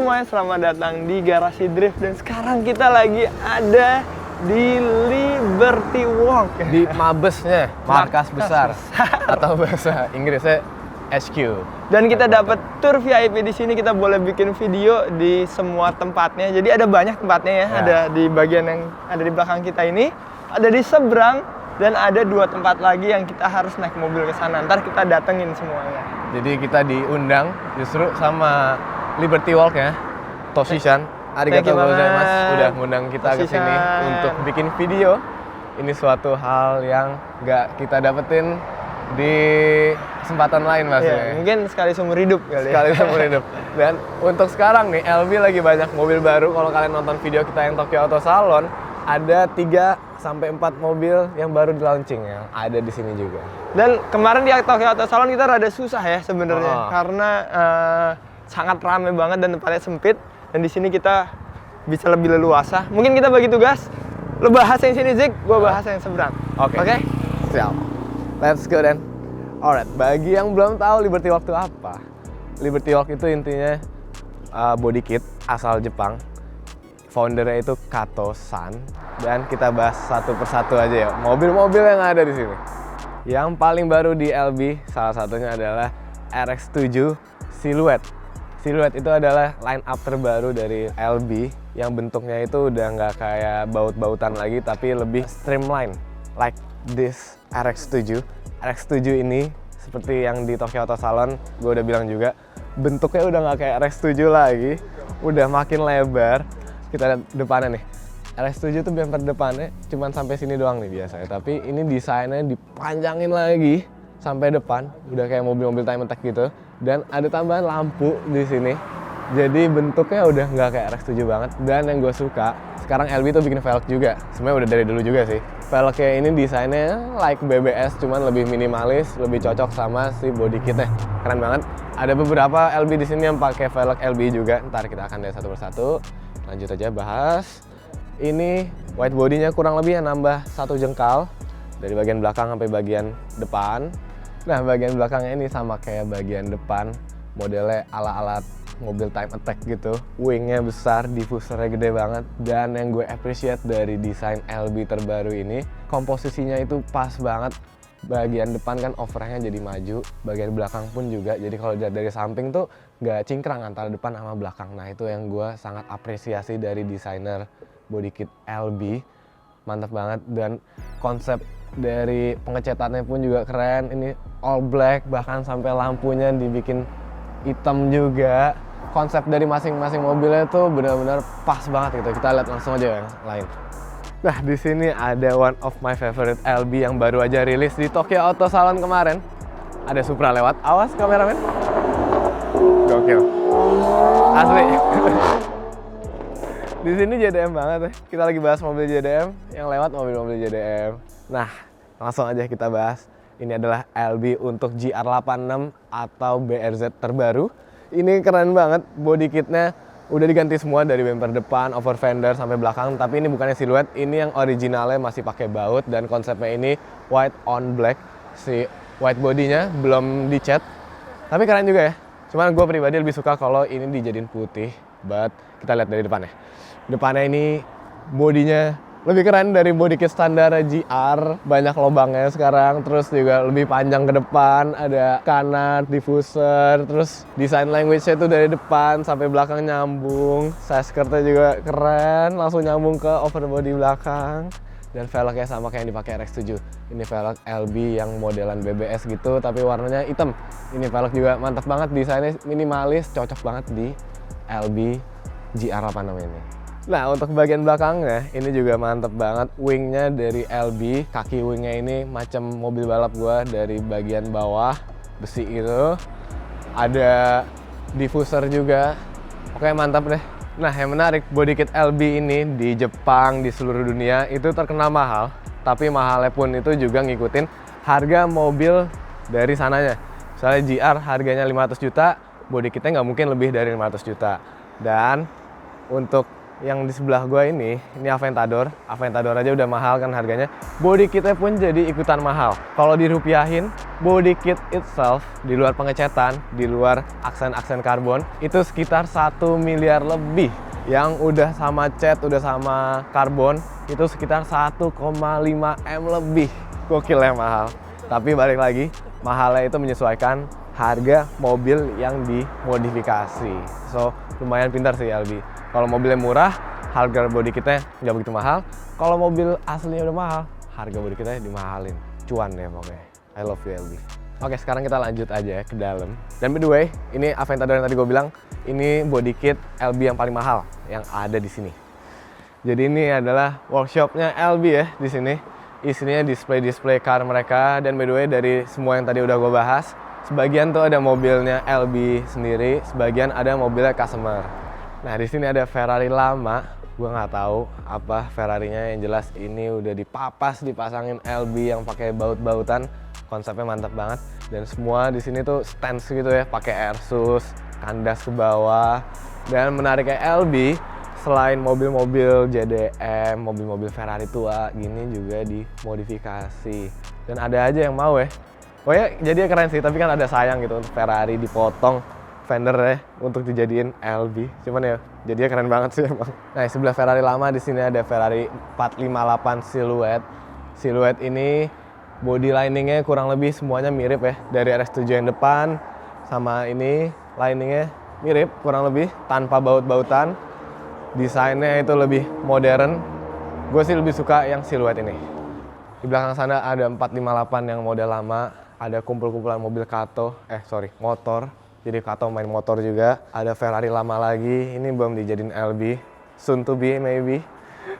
semuanya, selamat datang di Garasi Drift. Dan sekarang kita lagi ada di Liberty Walk. Di Mabesnya, markas besar. Atau bahasa Inggrisnya HQ. Dan kita dapat tour VIP di sini, kita boleh bikin video di semua tempatnya. Jadi ada banyak tempatnya ya. Ada di bagian yang ada di belakang kita ini, ada di seberang, dan ada 2 tempat lagi yang kita harus naik mobil ke sana. Ntar kita datengin semuanya. Jadi kita diundang justru sama Liberty Walk ya, Toshi-san. Arigatou gozaimasu udah ngundang kita ke sini untuk bikin video. Ini suatu hal yang nggak kita dapetin di kesempatan lain mas ya. Mungkin sekali seumur hidup kali sekali seumur hidup. Dan untuk sekarang nih, LB lagi banyak mobil baru. Kalau kalian nonton video kita yang Tokyo Auto Salon, ada 3-4 mobil yang baru di launching yang ada di sini juga. Dan kemarin di Tokyo Auto Salon kita rada susah ya sebenarnya karena sangat ramai banget dan tempatnya sempit. Dan di sini kita bisa lebih leluasa. Mungkin kita bagi tugas, lo bahas yang sini Zik, gue bahas yang seberang. Oke. Siap. Let's go then. Alright, bagi yang belum tahu Liberty Walk itu apa? Liberty Walk itu intinya body kit asal Jepang. Foundernya itu Kato-san. Dan kita bahas satu persatu aja ya, mobil-mobil yang ada di sini. Yang paling baru di LB, salah satunya adalah RX-7 Silhouette. Silhouette itu adalah line up terbaru dari LB yang bentuknya itu udah nggak kayak baut-bautan lagi, tapi lebih streamline like this RX-7. RX-7 ini seperti yang di Tokyo Auto Salon, gue udah bilang juga, bentuknya udah nggak kayak RX-7 lagi, udah makin lebar. Kita lihat depannya nih, RX-7 tuh bumper depannya cuman sampai sini doang nih biasanya, tapi ini desainnya dipanjangin lagi sampai depan, udah kayak mobil-mobil time attack gitu. Dan ada tambahan lampu di sini, jadi bentuknya udah nggak kayak RX-7 banget. Dan yang gue suka, sekarang LB tuh bikin velg juga, sebenarnya udah dari dulu juga sih. Velgnya ini desainnya like BBS, cuman lebih minimalis, lebih cocok sama si body kitnya. Keren banget. Ada beberapa LB di sini yang pakai velg LB juga. Ntar kita akan lihat satu persatu. Lanjut aja bahas. Ini white body-nya kurang lebih nambah 1 jengkal dari bagian belakang sampai bagian depan. Nah, bagian belakangnya ini sama kayak bagian depan, modelnya ala-ala mobil time attack gitu. Wingnya besar, diffusernya gede banget. Dan yang gue appreciate dari desain LB terbaru ini, komposisinya itu pas banget. Bagian depan kan overhangnya jadi maju, bagian belakang pun juga. Jadi kalau dari samping tuh nggak cingkrang antara depan sama belakang. Nah, itu yang gue sangat apresiasi dari desainer body kit LB. Mantap banget. Dan konsep dari pengecatannya pun juga keren. Ini all black, bahkan sampai lampunya dibikin hitam juga. Konsep dari masing-masing mobilnya tuh benar-benar pas banget gitu. Kita lihat langsung aja yang lain. Nah, di sini ada one of my favorite LB yang baru aja rilis di Tokyo Auto Salon kemarin. Ada Supra lewat. Awas kameramen. Gokil. Asli. Di sini JDM banget ya. Kita lagi bahas mobil JDM, yang lewat mobil-mobil JDM. Nah, langsung aja kita bahas. Ini adalah LB untuk GR86 atau BRZ terbaru. Ini keren banget, body kitnya udah diganti semua dari bumper depan, over fender sampai belakang. Tapi ini bukannya silhouette, ini yang originalnya masih pakai baut dan konsepnya ini white on black. Si white bodinya belum dicat, tapi keren juga ya. Cuman gue pribadi lebih suka kalau ini dijadiin putih. But kita lihat dari depannya. Depannya ini bodinya lebih keren dari body kit standar GR, banyak lubangnya sekarang, terus juga lebih panjang ke depan, ada kanat, diffuser, terus design language-nya itu dari depan sampai belakang nyambung, size skirt-nya juga keren, langsung nyambung ke overbody belakang, dan velgnya sama kayak yang dipakai RX-7. Ini velg LB yang modelan BBS gitu, tapi warnanya hitam. Ini velg juga mantap banget, desainnya minimalis, cocok banget di LB GR86 ini. Nah, untuk bagian belakangnya ini juga mantep banget. Wingnya dari LB, kaki wingnya ini macam mobil balap gua, dari bagian bawah besi itu. Ada diffuser juga. Oke, mantap deh. Nah, yang menarik, body kit LB ini di Jepang, di seluruh dunia itu terkenal mahal. Tapi mahalnya pun itu juga ngikutin harga mobil dari sananya. Misalnya GR harganya 500 juta, body kitnya nggak mungkin lebih dari 500 juta. Dan untuk yang di sebelah gua ini Aventador. Aventador aja udah mahal kan harganya. Body kitnya pun jadi ikutan mahal. Kalau dirupiahin, body kit itself di luar pengecatan, di luar aksen-aksen karbon itu sekitar 1 miliar lebih. Yang udah sama cat, udah sama karbon itu sekitar 1,5 M lebih. Gokil ya mahal. Tapi balik lagi, mahalnya itu menyesuaikan harga mobil yang dimodifikasi. So, lumayan pintar sih LB. Kalau mobilnya murah, harga body kitnya nggak begitu mahal. Kalau mobil aslinya udah mahal, harga body kitnya dimahalin. Cuan ya pokoknya. I love you LB. Oke, sekarang kita lanjut aja ke dalam. Dan by the way, ini Aventador yang tadi gue bilang, ini body kit LB yang paling mahal yang ada di sini. Jadi ini adalah workshopnya LB ya di sini. Isinya display car mereka. Dan by the way, dari semua yang tadi udah gue bahas, sebagian tuh ada mobilnya LB sendiri, sebagian ada mobilnya customer. Nah di sini ada Ferrari lama, gue nggak tahu apa Ferrarinya, yang jelas ini udah dipapas, dipasangin LB yang pakai baut-bautan, konsepnya mantap banget. Dan semua di sini tuh stance gitu ya, pakai Airsus, kandas ke bawah. Dan menariknya LB, selain mobil-mobil JDM, mobil-mobil Ferrari tua gini juga dimodifikasi. Dan ada aja yang mau ya. Pokoknya jadinya keren sih, tapi kan ada sayang gitu untuk Ferrari dipotong fender ya untuk dijadiin LB. Cuman ya jadinya keren banget sih emang. Nah, sebelah Ferrari lama di sini ada Ferrari 458 Silhouette. Silhouette ini body liningnya kurang lebih semuanya mirip ya. Dari RS7 yang depan sama ini liningnya mirip kurang lebih tanpa baut-bautan. Desainnya itu lebih modern. Gue sih lebih suka yang Silhouette ini. Di belakang sana ada 458 yang model lama. Ada kumpul-kumpulan mobil motor. Jadi Kato main motor juga. Ada Ferrari lama lagi. Ini belum dijadiin LB. Soon to be maybe.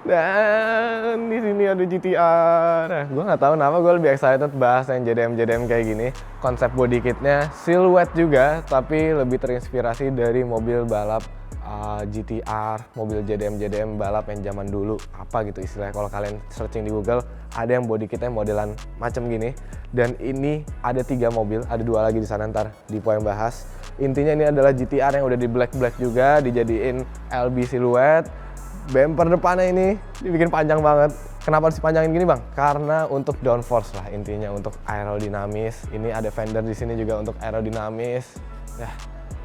Dan di sini ada GTR. Nah, gue nggak tahu kenapa gue lebih excited bahas yang JDM kayak gini. Konsep body kitnya Silhouette juga, tapi lebih terinspirasi dari mobil balap GTR, mobil JDM balap yang zaman dulu. Apa gitu istilahnya. Kalau kalian searching di Google, ada yang body kitnya modelan macam gini. Dan ini ada 3 mobil, ada 2 lagi di sana ntar di poin bahas. Intinya ini adalah GTR yang udah di black juga, dijadiin LB Silhouette. Bumper depannya ini dibikin panjang banget. Kenapa harus dipanjangin gini bang? Karena untuk downforce lah intinya, untuk aerodinamis. Ini ada fender di sini juga untuk aerodinamis. Ya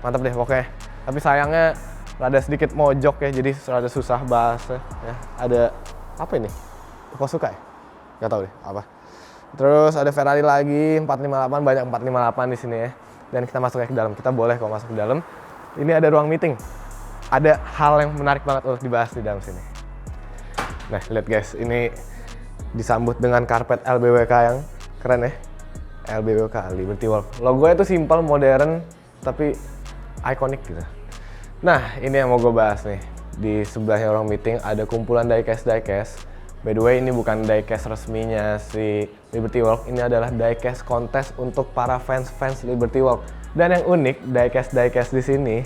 mantap deh pokoknya. Tapi sayangnya rada sedikit mojok ya, jadi rada susah bahasnya. Ya, ada apa ini? Kok suka ya? Gak tau deh apa. Terus ada Ferrari lagi 458, banyak 458 di sini ya. Dan kita masuk ke dalam. Kita boleh kok masuk ke dalam. Ini ada ruang meeting. Ada hal yang menarik banget untuk dibahas di dalam sini. Nah, lihat guys, ini disambut dengan karpet LBWK yang keren ya. LBWK, Liberty Walk. Logonya itu simple, modern, tapi ikonik gitu. Nah, ini yang mau gue bahas nih. Di sebelahnya ruang meeting ada kumpulan diecast. By the way, ini bukan diecast resminya si Liberty Walk. Ini adalah diecast kontes untuk para fans Liberty Walk. Dan yang unik, diecast di sini,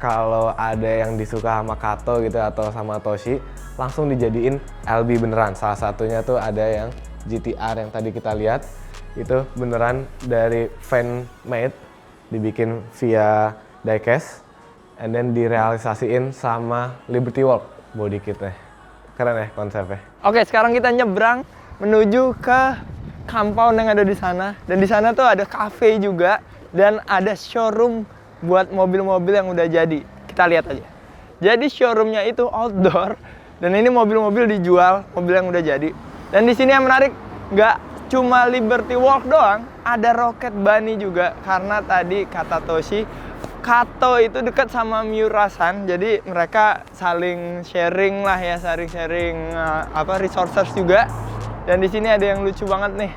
kalau ada yang disuka sama Kato gitu atau sama Toshi, langsung dijadiin LB beneran. Salah satunya tuh ada yang GTR yang tadi kita lihat, itu beneran dari fan made, dibikin via diecast, and then direalisasiin sama Liberty Walk body kitnya. Keren ya konsepnya. Oke, sekarang kita nyebrang menuju ke compound yang ada di sana. Dan di sana tuh ada cafe juga dan ada showroom buat mobil-mobil yang udah jadi. Kita lihat aja. Jadi showroomnya itu outdoor dan ini mobil-mobil dijual, mobil yang udah jadi. Dan di sini yang menarik, nggak cuma Liberty Walk doang, ada Rocket Bunny juga. Karena tadi kata Toshi, Kato itu dekat sama Miura-san, jadi mereka saling sharing lah ya, sharing resources juga. Dan di sini ada yang lucu banget nih.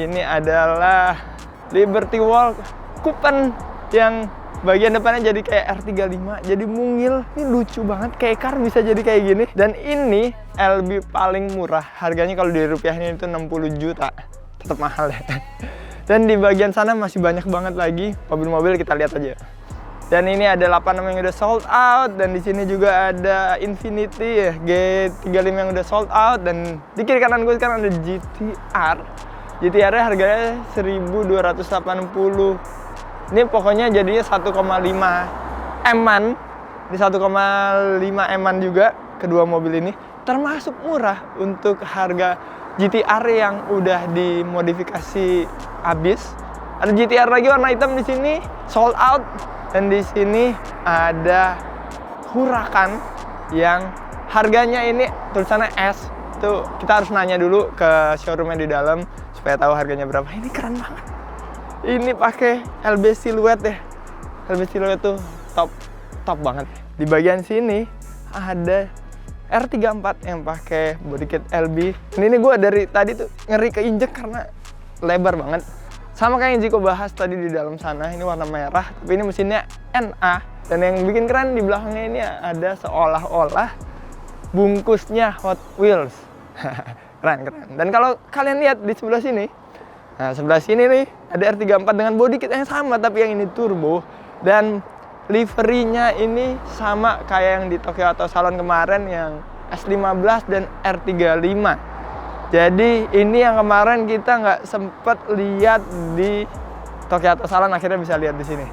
Ini adalah Liberty Walk Coupon yang bagian depannya jadi kayak R35, jadi mungil. Ini lucu banget, kayak car bisa jadi kayak gini. Dan ini LB paling murah, harganya kalau di rupiahnya itu 60 juta. Tetap mahal ya. Dan di bagian sana masih banyak banget lagi mobil-mobil, kita lihat aja. Dan ini ada 86 yang udah sold out, dan di sini juga ada Infiniti ya, G35 yang udah sold out, dan di kiri kanan gue sekarang ada GTR. GTR-nya harganya 1.280. Ini pokoknya jadinya 1,5 M-an Ini 1,5 M-an juga kedua mobil ini. Termasuk murah untuk harga GTR yang udah dimodifikasi habis. Ada GTR lagi warna hitam di sini, sold out. Dan di sini ada Huracan yang harganya ini tulisannya S. Tuh kita harus nanya dulu ke showroomnya di dalam supaya tahu harganya berapa. Ini keren banget. Ini pakai LB Silhouette deh. LB Silhouette tuh top banget. Di bagian sini ada R34 yang pakai body kit LB. Ini gue dari tadi tuh ngeri keinjek karena lebar banget. Sama kayak yang Jiko bahas tadi di dalam sana, ini warna merah, tapi ini mesinnya NA. Dan yang bikin keren di belakangnya ini ada seolah-olah bungkusnya Hot Wheels. Keren. Dan kalau kalian lihat di sebelah sini, nah sebelah sini nih ada R34 dengan body kit yang sama, tapi yang ini turbo. Dan liverynya ini sama kayak yang di Tokyo Auto Salon kemarin yang S15 dan R35. Jadi ini yang kemarin kita nggak sempet lihat di Tokyo Auto Salon, akhirnya bisa lihat di sini.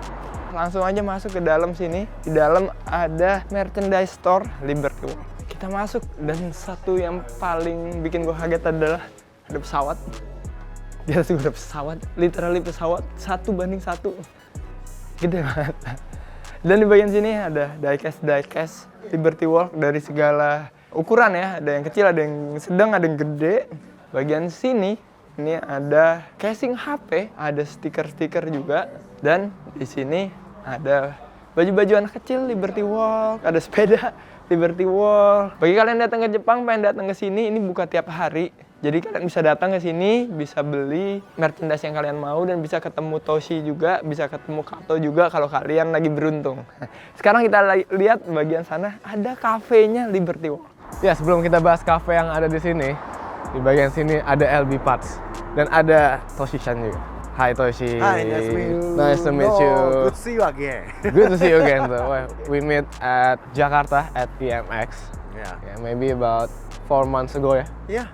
Langsung aja masuk ke dalam sini. Di dalam ada merchandise store Liberty Walk. Kita masuk dan satu yang paling bikin gue kaget adalah ada pesawat. Di atas gue ada pesawat, literally pesawat 1:1. Gede banget. Dan di bagian sini ada diecast Liberty Walk dari segala ukuran ya, ada yang kecil, ada yang sedang, ada yang gede. Bagian sini ini ada casing HP, ada stiker-stiker juga, dan di sini ada baju-baju anak kecil Liberty Walk, ada sepeda Liberty Walk. Bagi kalian datang ke Jepang, pengen datang ke sini, ini buka tiap hari. Jadi kalian bisa datang ke sini, bisa beli merchandise yang kalian mau, dan bisa ketemu Toshi juga, bisa ketemu Kato juga kalau kalian lagi beruntung. Sekarang kita lihat bagian sana, ada kafenya Liberty Walk. Ya, sebelum kita bahas cafe yang ada di sini, di bagian sini ada LB Parts dan ada Toshi-chan juga. Hi Toshi. Hi, nice to meet you. Nice to meet you. Good to see you again. Good to see you again. Well, we met at Jakarta at TMX. Yeah. Maybe about 4 months ago ya. Yeah.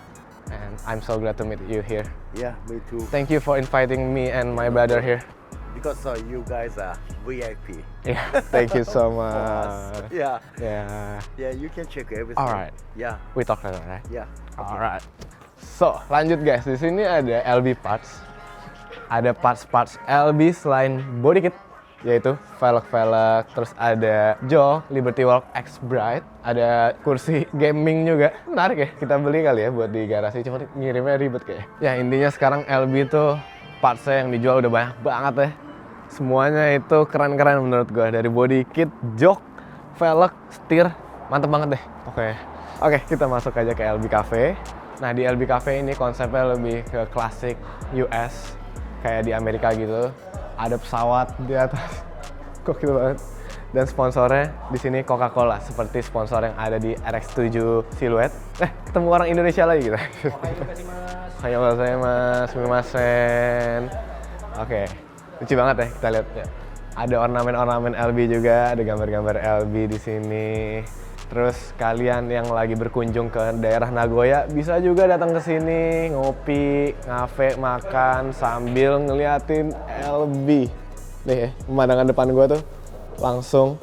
And I'm so glad to meet you here. Yeah, me too. Thank you for inviting me and my brother here. Because you guys are VIP. Yeah, thank you so much. Yeah. Yeah. Yeah, you can check everything. Alright. Yeah. We talk later, right? Yeah. Alright. So, lanjut guys. Di sini ada LB Parts. Ada parts-parts LB selain body kit, yaitu velg-velg, terus ada jok Liberty Walk X Bright, ada kursi gaming juga. Menarik ya, kita beli kali ya buat di garasi, cuma ngirimnya ribet kayak. Ya intinya sekarang LB tuh partsnya yang dijual udah banyak banget ya. Semuanya itu keren-keren menurut gue, dari body kit, jok, velg, setir, mantep banget deh. Oke, kita masuk aja ke LB Cafe. Nah di LB Cafe ini konsepnya lebih ke klasik US, kayak di Amerika gitu. Ada pesawat di atas, gokil banget. Dan sponsornya di sini Coca-Cola, seperti sponsor yang ada di RX-7 Silhouette. Ketemu orang Indonesia lagi gitu. Sumimasen. Oke, lucu banget ya, kita lihat ya. Ada ornamen-ornamen LB juga, ada gambar-gambar LB di sini. Terus kalian yang lagi berkunjung ke daerah Nagoya bisa juga datang ke sini ngopi, ngafe, makan sambil ngeliatin LB. Nih ya, pemandangan depan gua tuh langsung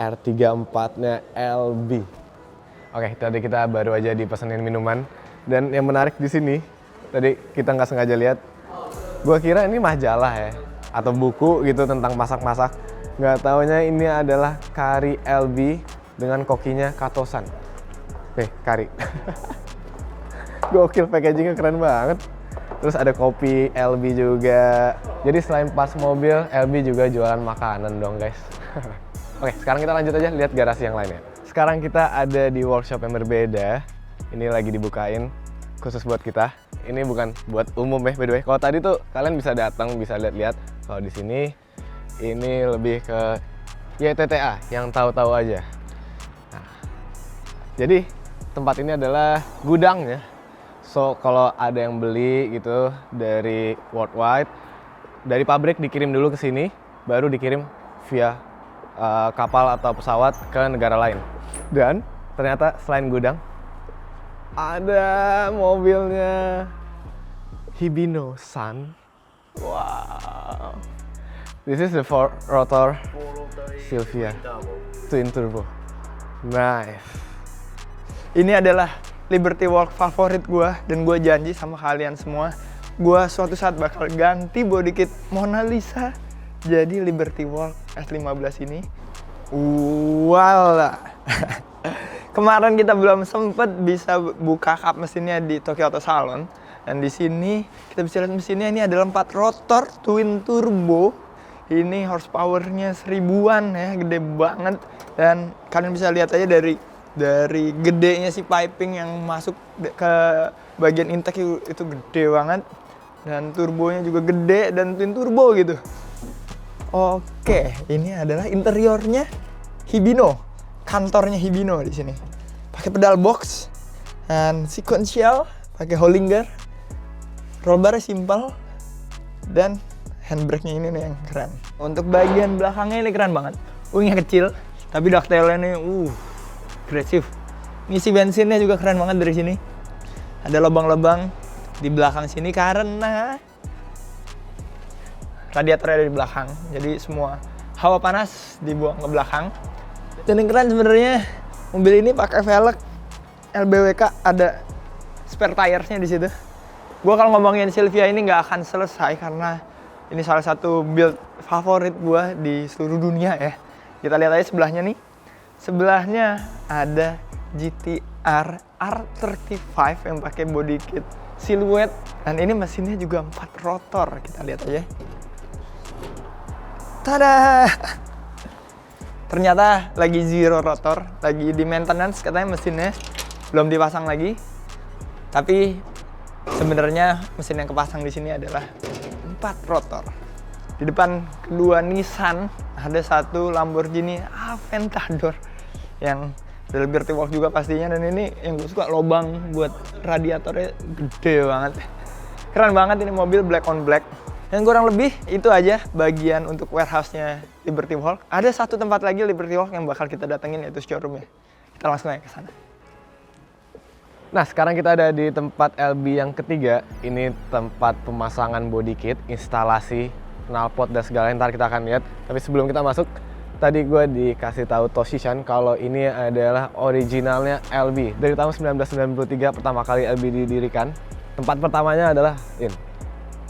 R34-nya LB. Oke, tadi kita baru aja dipesenin minuman, dan yang menarik di sini tadi kita nggak sengaja lihat, gua kira ini majalah ya atau buku gitu tentang masak-masak. Nggak taunya ini adalah kari LB dengan kokinya Kato-san. Kari. Gokil, packagingnya keren banget. Terus ada kopi LB juga. Jadi selain parts mobil, LB juga jualan makanan dong guys. Oke, sekarang kita lanjut aja lihat garasi yang lainnya. Sekarang kita ada di workshop yang berbeda. Ini lagi dibukain khusus buat kita. Ini bukan buat umum ya, by the way. Kalau tadi tuh kalian bisa datang, bisa lihat-lihat. Kalau di sini ini lebih ke YTTA yang tahu-tahu aja. Jadi tempat ini adalah gudangnya. So kalau ada yang beli gitu dari worldwide, dari pabrik dikirim dulu ke sini, baru dikirim via kapal atau pesawat ke negara lain. Dan ternyata selain gudang, ada mobilnya Hibino-san. Wow. This is the four rotor Sylvia. twin turbo. Nice. Ini adalah Liberty Walk favorit gue, dan gue janji sama kalian semua, gue suatu saat bakal ganti body kit Mona Lisa jadi Liberty Walk S15 ini. Wala. Kemarin kita belum sempet bisa buka kap mesinnya di Tokyo Auto Salon, dan di sini kita bisa lihat mesinnya ini adalah 4 rotor twin turbo. Ini horsepowernya 1000-an ya, gede banget, dan kalian bisa lihat aja dari gedenya si piping yang masuk ke bagian intake itu gede banget, dan turbonya juga gede dan twin turbo gitu. Oke, ini adalah interiornya Hibino, kantornya Hibino di sini. Pakai pedal box dan sequential, pakai Hollinger, roll bar simple, dan handbrake-nya ini nih yang keren. Untuk bagian belakangnya ini keren banget. Wingnya kecil, tapi dovetail-nya nih agresif. Ngisi bensinnya juga keren banget dari sini. Ada lubang-lubang di belakang sini karena radiatornya ada di belakang. Jadi semua hawa panas dibuang ke belakang. Dan yang keren sebenarnya mobil ini pakai velg LBWK, ada spare tires-nya di situ. Gua kalau ngomongin Silvia ini nggak akan selesai karena ini salah satu build favorit gua di seluruh dunia ya. Kita lihat aja sebelahnya nih. Sebelahnya ada GTR R35 yang pakai body kit Silhouette, dan ini mesinnya juga 4 rotor. Kita lihat aja. Tada! Ternyata lagi zero rotor, lagi di maintenance katanya mesinnya, belum dipasang lagi. Tapi sebenarnya mesin yang kepasang di sini adalah 4 rotor. Di depan kedua Nissan ada satu Lamborghini Aventador yang Liberty Walk juga pastinya, dan ini yang gue suka lubang buat radiatornya gede banget. Keren banget ini mobil, black on black. Yang kurang lebih itu aja bagian untuk warehouse-nya Liberty Walk. Ada satu tempat lagi Liberty Walk yang bakal kita datengin, yaitu showroom-nya. Kita langsung aja ke sana. Nah, sekarang kita ada di tempat LB yang ketiga. Ini tempat pemasangan body kit, instalasi, knalpot dan segala, ntar kita akan lihat. Tapi sebelum kita masuk, tadi gue dikasih tahu Toshi-chan kalau ini adalah originalnya LB. Dari tahun 1993 pertama kali LB didirikan. Tempat pertamanya adalah ini.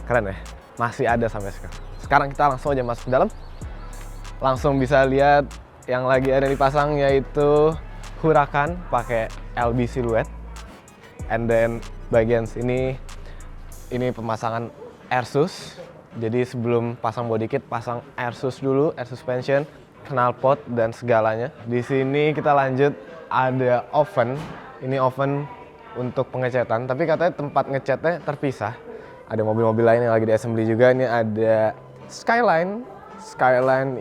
Keren ya? Masih ada sampai sekarang. Sekarang kita langsung aja masuk ke dalam. Langsung bisa lihat yang lagi ada dipasang, yaitu Huracan pakai LB Silhouette. And then bagian sini ini pemasangan airsus. Jadi sebelum pasang body kit, pasang airsus dulu, air suspension, knalpot dan segalanya. Di sini kita lanjut, ada oven. Ini oven untuk pengecatan, tapi katanya tempat ngecatnya terpisah. Ada mobil-mobil lain yang lagi di assembly juga. Ini ada Skyline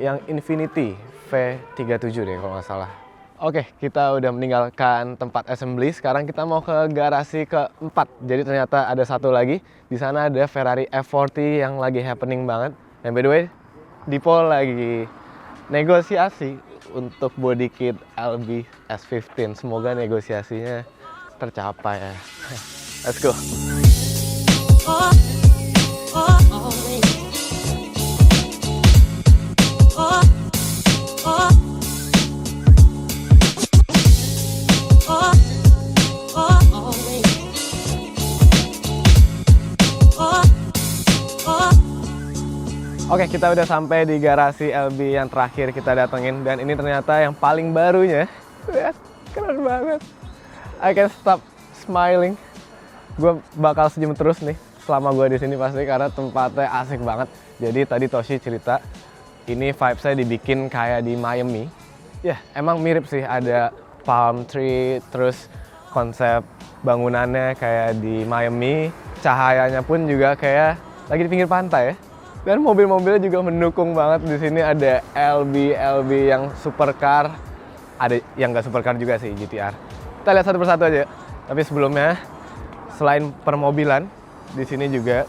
yang Infiniti V37 deh kalau nggak salah. Oke, kita udah meninggalkan tempat assembly. Sekarang kita mau ke garasi keempat. Jadi ternyata ada satu lagi. Di sana ada Ferrari F40 yang lagi happening banget. And by the way, Dipo lagi negosiasi untuk body kit LB S15. Semoga negosiasinya tercapai ya. Let's go. Oke, kita udah sampai di garasi LB yang terakhir kita datengin, dan ini ternyata yang paling barunya. Lihat, keren banget. I can't stop smiling. Gue bakal senyum terus nih selama gue di sini pasti, karena tempatnya asik banget. Jadi tadi Toshi cerita, ini vibes-nya dibikin kayak di Miami. Ya, emang mirip sih, ada palm tree, terus konsep bangunannya kayak di Miami. Cahayanya pun juga kayak lagi di pinggir pantai ya. Dan mobil-mobilnya juga mendukung banget. Di sini ada LB yang supercar, ada yang nggak supercar juga sih, GTR. Kita lihat satu persatu aja. Tapi sebelumnya, selain permobilan, di sini juga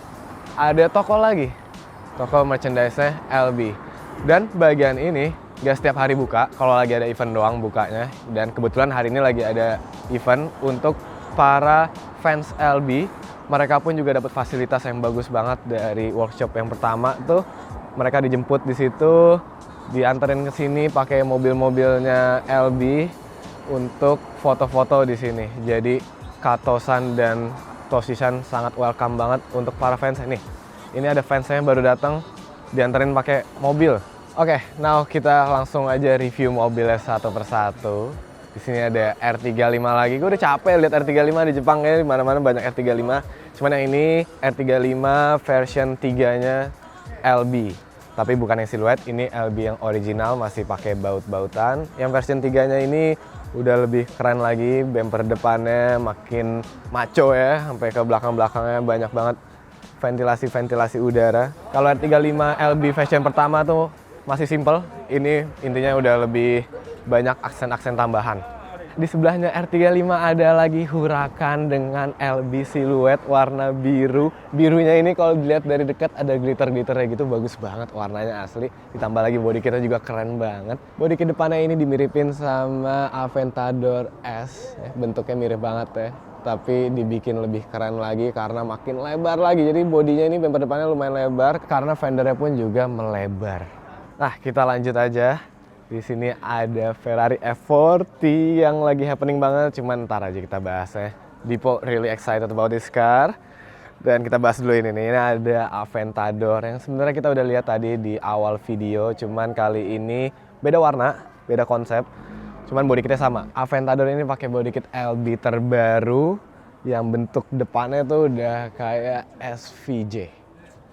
ada toko lagi, toko merchandise-nya LB. Dan bagian ini nggak setiap hari buka, kalau lagi ada event doang bukanya. Dan kebetulan hari ini lagi ada event untuk para fans LB. Mereka pun juga dapat fasilitas yang bagus banget dari workshop yang pertama tuh. Mereka dijemput di situ dianterin ke sini pakai mobil-mobilnya LB untuk foto-foto di sini. Jadi Kato-san dan Toshi-san sangat welcome banget untuk para fans nih. Ini ada fansnya yang baru datang, dianterin pakai mobil. Oke, now kita langsung aja review mobilnya satu persatu. Di sini ada R35 lagi. Gue udah capek lihat R35 di Jepang ya, di mana-mana banyak R35. Cuman yang ini R35 version 3-nya LB. Tapi bukan yang siluet, ini LB yang original, masih pakai baut-bautan. Yang version 3-nya ini udah lebih keren lagi, bumper depannya makin maco ya, sampai ke belakang-belakangnya banyak banget ventilasi udara. Kalau R35 LB version pertama tuh masih simple, ini intinya udah lebih banyak aksen-aksen tambahan. Di sebelahnya R35 ada lagi Huracan dengan LB siluet warna biru. Birunya ini kalau dilihat dari dekat ada glitter-glitternya gitu, bagus banget warnanya asli. Ditambah lagi bodi kitnya juga keren banget. Bodi kit depannya ini dimiripin sama Aventador S, ya, bentuknya mirip banget ya. Tapi dibikin lebih keren lagi karena makin lebar lagi. Jadi bodinya ini bumper depannya lumayan lebar karena fendernya pun juga melebar. Nah, kita lanjut aja. Di sini ada Ferrari F40 yang lagi happening banget, cuman ntar aja kita bahas ya. Dipo really excited about this car. Dan kita bahas dulu ini nih, ini ada Aventador yang sebenarnya kita udah lihat tadi di awal video, cuman kali ini beda warna, beda konsep. Cuman body kitnya sama. Aventador ini pakai body kit LB terbaru yang bentuk depannya tuh udah kayak SVJ.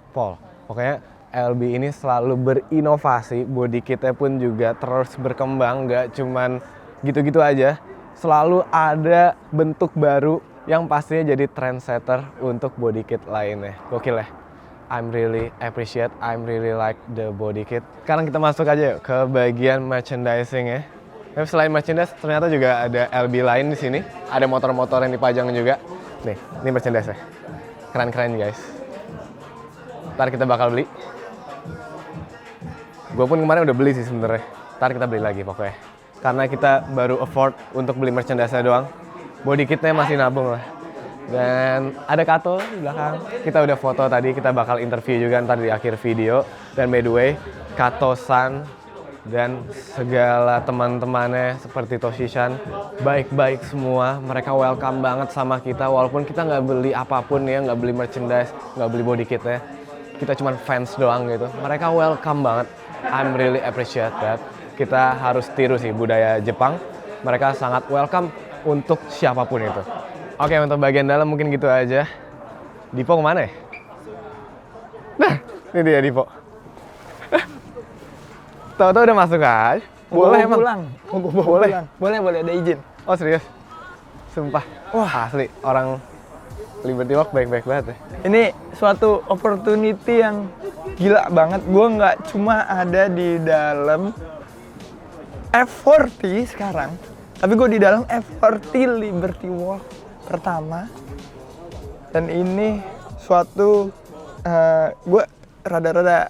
Pokoknya LB ini selalu berinovasi, body kitnya pun juga terus berkembang, nggak cuman gitu-gitu aja. Selalu ada bentuk baru yang pastinya jadi trendsetter untuk body kit lainnya. Gokil ya? I'm really appreciate, I'm really like the body kit. Sekarang kita masuk aja yuk ke bagian merchandising ya. Tapi selain merchandise, ternyata juga ada LB lain di sini. Ada motor-motor yang dipajang juga. Nih, ini merchandise ya. Keren-keren guys. Ntar kita bakal beli. Gue pun kemarin udah beli sih sebenarnya. Ntar kita beli lagi pokoknya. Karena kita baru afford untuk beli merchandise-nya doang. Body kitnya masih nabung lah. Dan ada Kato di belakang. Kita udah foto tadi, kita bakal interview juga ntar di akhir video. Dan by the way, Kato-san dan segala teman-temannya seperti Toshi-san baik-baik semua. Mereka welcome banget sama kita. Walaupun kita nggak beli apapun ya, nggak beli merchandise, nggak beli body kitnya. Kita cuma fans doang gitu. Mereka welcome banget. I'm really appreciate that. Kita harus tiru sih budaya Jepang. Mereka sangat welcome untuk siapapun itu. Oke, untuk bagian dalam mungkin gitu aja. Dipo kemana ya? Nah, ini dia Dipo. Tahu-tahu udah masuk aja. Boleh emang? Pulang. Boleh? Boleh, ada izin. Oh serius? Sumpah. Wah asli, orang Liberty Walk baik-baik banget ya. Ini suatu opportunity yang gila banget. Gue nggak cuma ada di dalam F40 sekarang, tapi gue di dalam F40 Liberty Walk pertama. Dan ini suatu gue rada-rada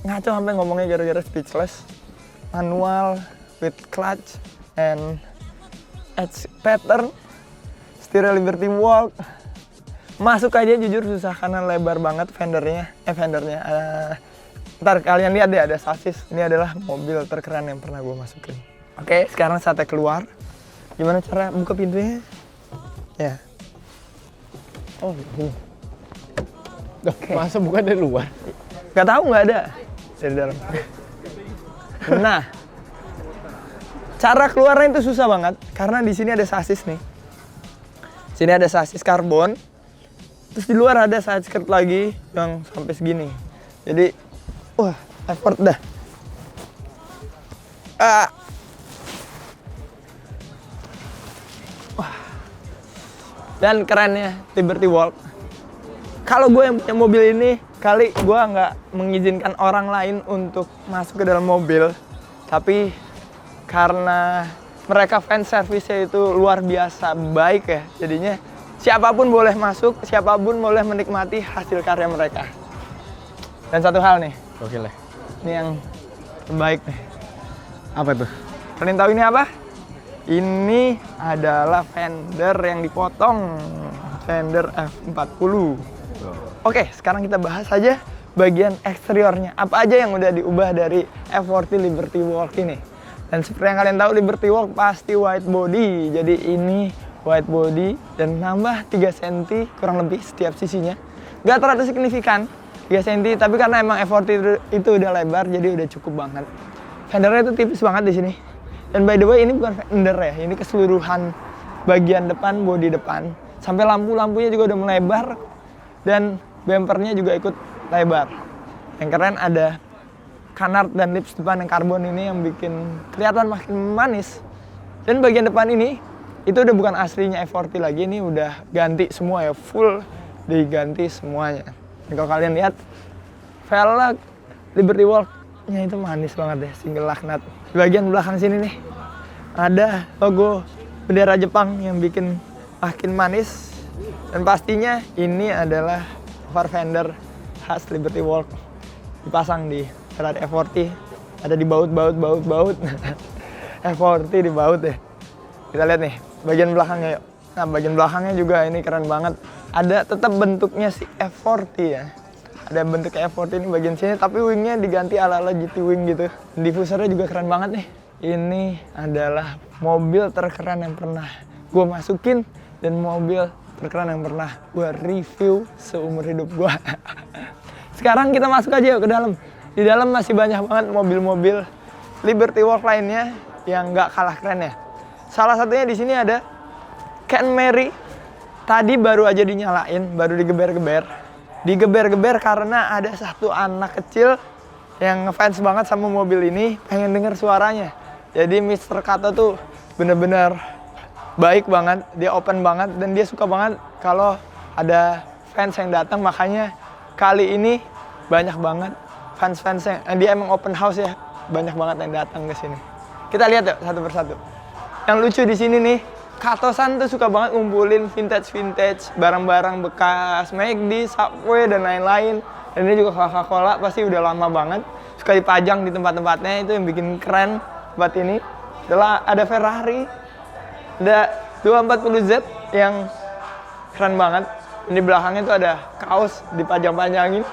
ngaco sampai ngomongnya gara-gara speechless. Manual with clutch and edge pattern, setir Liberty Walk. Masuk aja jujur susah karena lebar banget fendernya. Ntar kalian lihat deh ada sasis. Ini adalah mobil terkeren yang pernah gue masukin. Oke, sekarang saatnya keluar. Gimana cara buka pintunya? Ya. Oh, gini. Okay. Masa bukan dari luar? Gak tahu, nggak ada dari dalam. Nah, cara keluarnya itu susah banget karena di sini ada sasis nih. Sini ada sasis karbon. Terus di luar ada side skirt lagi yang sampai segini. Jadi, wah, effort dah. Wah. Dan kerennya Liberty Walk. Kalau gue yang punya mobil ini, kali gue nggak mengizinkan orang lain untuk masuk ke dalam mobil. Tapi karena mereka fan service-nya itu luar biasa baik ya, jadinya siapapun boleh masuk, siapapun boleh menikmati hasil karya mereka. Dan satu hal nih. Gokil ya. Ini yang terbaik nih. Apa tuh? Kalian tahu ini apa? Ini adalah fender yang dipotong. Fender F40. Oke, sekarang kita bahas aja bagian eksteriornya. Apa aja yang udah diubah dari F40 Liberty Walk ini. Dan seperti yang kalian tahu, Liberty Walk pasti wide body. Jadi ini wide body dan nambah 3 cm kurang lebih setiap sisinya. Gak terlalu signifikan 3 cm, tapi karena emang F40 itu udah lebar, jadi udah cukup banget. Fendernya itu tipis banget di sini. Dan by the way, ini bukan fender ya, ini keseluruhan bagian depan, bodi depan. Sampai lampu-lampunya juga udah melebar dan bumpernya juga ikut lebar. Yang keren ada canard dan lips depan yang karbon ini yang bikin kelihatan makin manis. Dan bagian depan ini itu udah bukan aslinya F40 lagi, ini udah ganti semua ya, full diganti semuanya. Dan kalau kalian lihat velg Liberty Walk-nya itu manis banget deh, single lug nut. Di bagian belakang sini nih ada logo bendera Jepang yang bikin makin manis. Dan pastinya ini adalah far fender khas Liberty Walk dipasang di Ferrari F40. Ada di baut F40 di baut deh. Kita lihat nih bagian belakangnya yuk. Nah, bagian belakangnya juga ini keren banget. Ada tetap bentuknya si F40 ya. Ada bentuk F40 ini bagian sini, tapi wingnya diganti ala-ala GT wing gitu. Diffusernya juga keren banget nih. Ini adalah mobil terkeren yang pernah gue masukin dan mobil terkeren yang pernah gue review seumur hidup gue. Sekarang kita masuk aja yuk ke dalam. Di dalam masih banyak banget mobil-mobil Liberty Walk lainnya yang nggak kalah keren ya. Salah satunya di sini ada Ken Mary. Tadi baru aja dinyalain, baru digeber-geber karena ada satu anak kecil yang ngefans banget sama mobil ini, pengen denger suaranya. Jadi Mr. Kato tuh bener-bener baik banget, dia open banget dan dia suka banget kalau ada fans yang datang. Makanya kali ini banyak banget fans-fansnya. Dia emang open house ya, banyak banget yang datang ke sini. Kita lihat yuk satu persatu. Yang lucu di sini nih, Kato-san tuh suka banget ngumpulin vintage barang-barang bekas McD, Subway dan lain-lain. Dan ini juga Coca-Cola pasti udah lama banget. Suka dipajang di tempat-tempatnya, itu yang bikin keren tempat ini. Setelah ada Ferrari, ada 240Z yang keren banget. Di belakangnya tuh ada kaos dipajang-panjangin.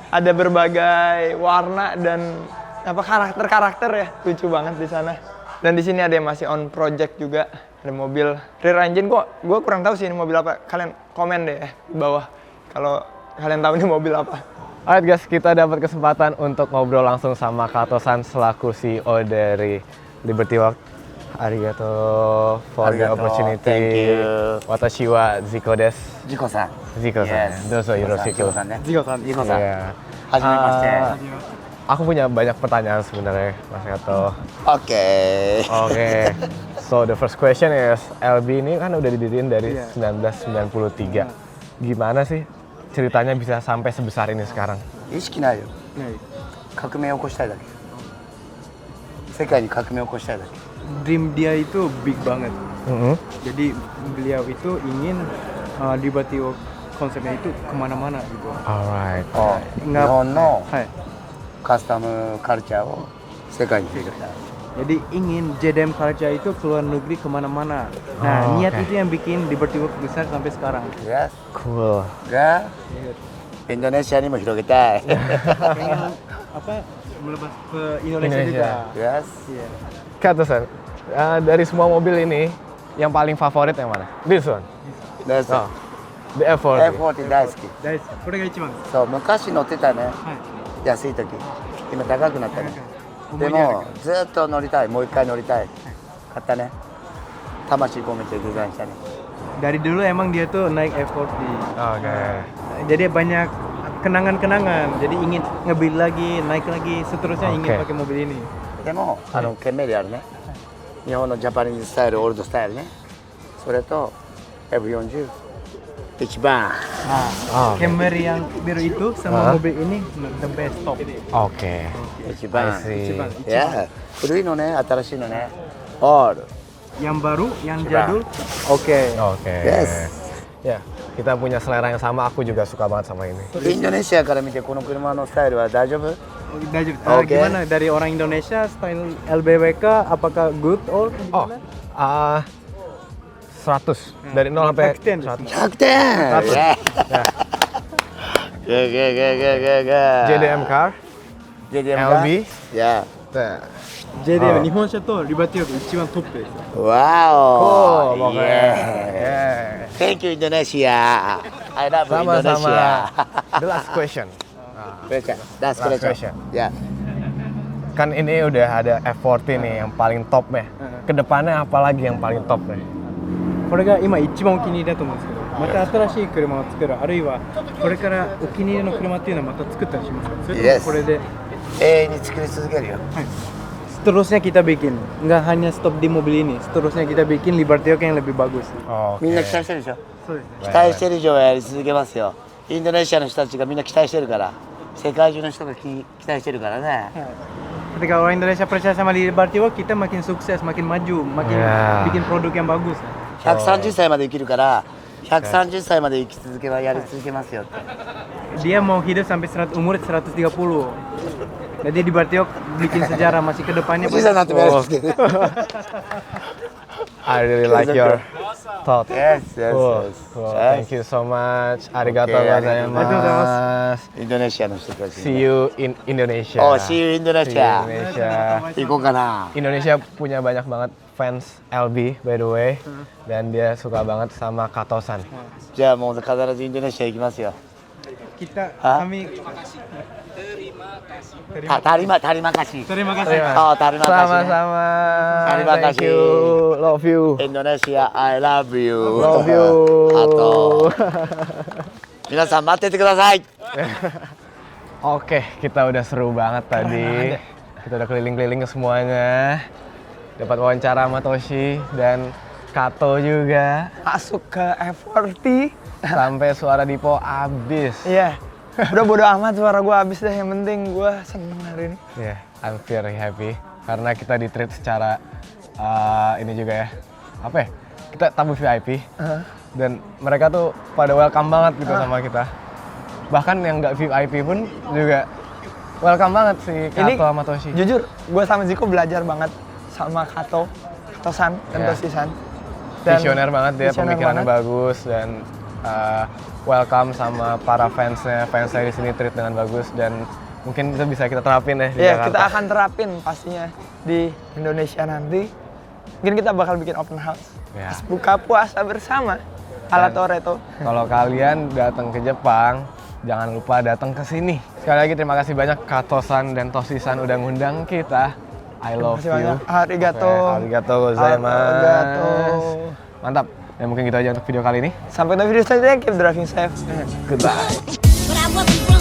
Ada berbagai warna dan karakter-karakter ya, lucu banget di sana. Dan di sini ada yang masih on project juga. Ada mobil rear engine, gue kurang tahu sih ini mobil apa. Kalian komen deh ya di bawah kalau kalian tahu ini mobil apa. Alright guys, kita dapat kesempatan untuk ngobrol langsung sama Kato-san selaku CEO dari Liberty Walk. Arigato for the opportunity. Thank you. Watashi wa Ziko desu. Ziko-san. Ziko-san. Dozo yoroshiku. Ziko-san. Ziko-san. Iya. Hajimemashite. Aku punya banyak pertanyaan sebenarnya, Mas Kato. Oke. So the first question is, LB ini kan udah didiriin dari 1993. Gimana sih ceritanya bisa sampai sebesar ini sekarang? 意識ないよ。革命を起こしたいだけ。世界に革命を起こしたいだけ。 Dream dia itu big banget. Jadi beliau itu ingin Liberty Walk konsepnya itu kemana-mana gitu. Alright. 日本の Hai. カスタムカルチャーを世界に広げたい。 Jadi ingin JDM culture itu keluar negeri kemana-mana. Nah, niat oke. itu yang bikin Liberty Walk besar sampai sekarang. Yes. Cool. がインドネシアにも広げたい。 Pengen melepas ke Indonesia juga. Yes. Iya. Kato-san, dari semua mobil ini yang paling favorit yang mana? This one. です。 Oh, the F40. F40 大好き。大好き。これが一番です。そう、昔乗ってたね。はい。安い時。今高くなったね。で思い出あるかもずっと乗りたい。もう一回乗りたい。買ったね。魂込めてデザインしたね。 Dari dulu emang dia tuh naik F40. Oke. Jadi banyak kenangan-kenangan. Jadi ingin nge-build lagi, naik lagi, seterusnya ingin Oke. pakai mobil ini. でも、ケンメリあるね。日本のジャパニーズスタイル、オールドスタイルね。それと F40 一番。 Oh, oke. Camry yang biru itu sama mobil ini the best top. Oke. 一番。 I see. 一番。いや、古いのね、新しいのね。オール。 Yang baru, yang Coba. jadul, oke. Oke. Yes. Ya, kita punya selera yang sama. Aku juga suka banget sama ini. インドネシアから見てこの車のスタイルは大丈夫？ Oke. Gimana dari orang Indonesia style LBWK apakah good or Oh, gimana? 100 dari 0 sampai 100. 100. 100点。 100. Ya. Ya. Good. JDM car, JDM LB. Yeah. JDM 日本車とリバティオーク一番トップですよ。 Wow. Cool, pokoknya. Yeah. Yeah. Thank you Indonesia. I love Sama-sama. Indonesia. The last question. That's Last question. question. Yeah. Kan ini udah ada F40 nih yang paling top ya. Kedepannya apa lagi yang paling top nih? これが今一番お気に入りだと思うんですけど、また新しい車を作る、あるいはこれからお気に入りの車っていうのはまた作ったりしますか？それとも Yes. これで、永遠に作り続けるよ。 seterusnya kita bikin, nggak hanya stop di mobil ini, seterusnya kita bikin Liberty Oak yang lebih bagus. Oke. みんな期待してるでしょ。そうですね。期待してる以上はやり続けますよ。インドネシアの人たちがみんな期待してるから、世界中の人が期待してるからね。 Ketika orang Indonesia percaya sama Liberty Oak, kita makin sukses, makin maju, makin Ya. bikin produk yang bagus. 130歳まで生きるから、130歳まで生き続けばやり続けますよって。 Dia mau hidup sampai umur 130. Jadi Liberty Oak bikin sejarah masih ke depannya. おじいさんになってもやり続ける。 I really like your thought. Yes, yes, Cool. yes. Cool. Thank you so much. Arigato Okay, gozaimasu. インドネシアの人たち。 See you in Indonesia. Oh, see you Indonesia. See you Indonesia. 行こうかな。 Indonesia punya banyak banget fans LB by the way, dan dia suka banget sama Katosan. じゃあもう必ずインドネシア行きますよ。 Kita, Hah? kami Terima kasih. terima kasih. Oh, terima kasih. Sama-sama. Terima Thank kasih. you. Love you. Indonesia, I love you. Love you. あと、皆さん待っててください。 Oke, kita udah seru banget tadi. Kita udah keliling-keliling ke semuanya. Dapat wawancara sama Toshi dan Kato juga. Masuk ke F40. Sampai suara Dipo abis. Iya. Udah bodo amat suara gue habis deh, yang penting gue seneng hari ini. Yeah, I'm very happy karena kita di-treat secara ini juga ya. Apa ya? Kita tamu VIP. Dan mereka tuh pada welcome banget gitu sama kita. Bahkan yang nggak VIP pun juga welcome banget sih Kato sama Toshi. Jujur, gue sama Ziko belajar banget sama Kato-san dan Ya. Toshi-san. Visioner banget dia, visioner pemikirannya banget. bagus dan welcome sama para fansnya. Fansnya di sini treat dengan bagus dan mungkin itu bisa kita terapin deh di Iya, Jakarta. kita akan terapin pastinya di Indonesia nanti. Mungkin kita bakal bikin open house. Ya. Terus buka puasa bersama ala Toretto. Kalau kalian datang ke Jepang, jangan lupa datang ke sini. Sekali lagi terima kasih banyak Kato-san dan Toshi-san udah ngundang kita. I love Terima kasih you. banyak. Arigato. Oke, arigato gozaimasu. Arigato. Mantap. Ya mungkin gitu aja untuk video kali ini. Sampai ketemu video selanjutnya. Keep driving safe. Goodbye. But I wasn't